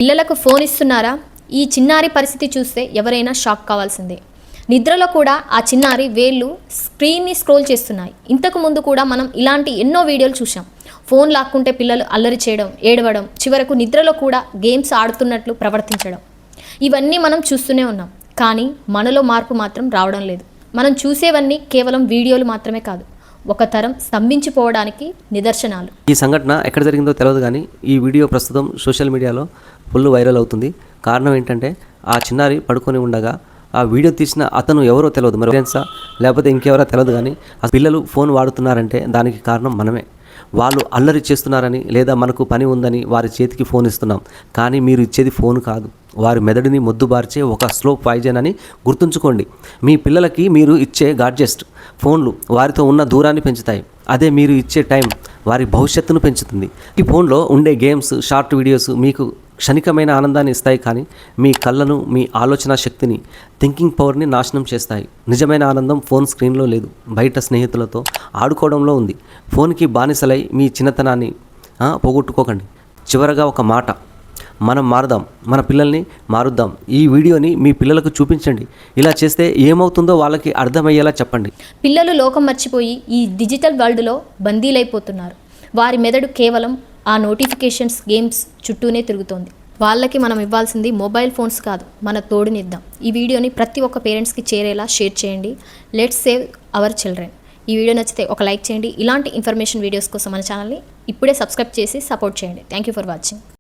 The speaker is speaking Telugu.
పిల్లలకు ఫోన్ ఇస్తున్నారా? ఈ చిన్నారి పరిస్థితి చూస్తే ఎవరైనా షాక్ కావాల్సిందే. నిద్రలో కూడా ఆ చిన్నారి వేళ్ళు స్క్రీన్ని స్క్రోల్ చేస్తున్నాయి. ఇంతకు ముందు కూడా మనం ఇలాంటి ఎన్నో వీడియోలు చూసాం. ఫోన్ లాక్కుంటే పిల్లలు అల్లరి చేయడం, ఏడవడం, చివరకు నిద్రలో కూడా గేమ్స్ ఆడుతున్నట్లు ప్రవర్తించడం, ఇవన్నీ మనం చూస్తూనే ఉన్నాం. కానీ మనలో మార్పు మాత్రం రావడం లేదు. మనం చూసేవన్నీ కేవలం వీడియోలు మాత్రమే కాదు, ఒక తరం స్తంభించిపోవడానికి నిదర్శనాలు. ఈ సంఘటన ఎక్కడ జరిగిందో తెలియదు, కానీ ఈ వీడియో ప్రస్తుతం సోషల్ మీడియాలో ఫుల్ వైరల్ అవుతుంది. కారణం ఏంటంటే ఆ చిన్నారి పడుకొని ఉండగా ఆ వీడియో తీసిన అతను ఎవరో తెలియదు, మరి ఫ్రెండ్సా లేకపోతే ఇంకెవరో తెలియదు, కానీ ఆ పిల్లలు ఫోన్ వాడుతున్నారంటే దానికి కారణం మనమే. వాళ్ళు అల్లరి చేస్తున్నారని లేదా మనకు పని ఉందని వారి చేతికి ఫోన్ ఇస్తున్నాం. కానీ మీరు ఇచ్చేది ఫోన్ కాదు, వారి మెదడుని మొద్దుబార్చే ఒక స్లో పాయిజన్ అని గుర్తుంచుకోండి. మీ పిల్లలకి మీరు ఇచ్చే గాడ్జెట్స్, ఫోన్లు వారితో ఉన్న దూరాన్ని పెంచుతాయి. అదే మీరు ఇచ్చే టైం వారి భవిష్యత్తును పెంచుతుంది. ఈ ఫోన్లో ఉండే గేమ్స్, షార్ట్ వీడియోస్ మీకు క్షణికమైన ఆనందాన్ని ఇస్తాయి, కానీ మీ కళ్ళను, మీ ఆలోచన శక్తిని, థింకింగ్ పవర్ని నాశనం చేస్తాయి. నిజమైన ఆనందం ఫోన్ స్క్రీన్లో లేదు, బయట స్నేహితులతో ఆడుకోవడంలో ఉంది. ఫోన్కి బానిసలై మీ చిన్నతనాన్ని పోగొట్టుకోకండి. చివరగా ఒక మాట, మనం మారుదాం, మన పిల్లల్ని మారుద్దాం. ఈ వీడియోని మీ పిల్లలకు చూపించండి. ఇలా చేస్తే ఏమవుతుందో వాళ్ళకి అర్థమయ్యేలా చెప్పండి. పిల్లలు లోకం మర్చిపోయి ఈ డిజిటల్ వరల్డ్లో బందీలైపోతున్నారు. వారి మెదడు కేవలం ఆ నోటిఫికేషన్స్, గేమ్స్ చుట్టూనే తిరుగుతోంది. వాళ్ళకి మనం ఇవ్వాల్సింది మొబైల్ ఫోన్స్ కాదు, మన తోడునిద్దాం. ఈ వీడియోని ప్రతి ఒక్క పేరెంట్స్కి చేరేలా షేర్ చేయండి. Let's save our children. ఈ వీడియో నచ్చితే ఒక లైక్ చేయండి. ఇలాంటి ఇన్ఫర్మేషన్ వీడియోస్ కోసం మన ఛానల్ని ఇప్పుడే సబ్స్క్రైబ్ చేసి సపోర్ట్ చేయండి. Thank you for watching.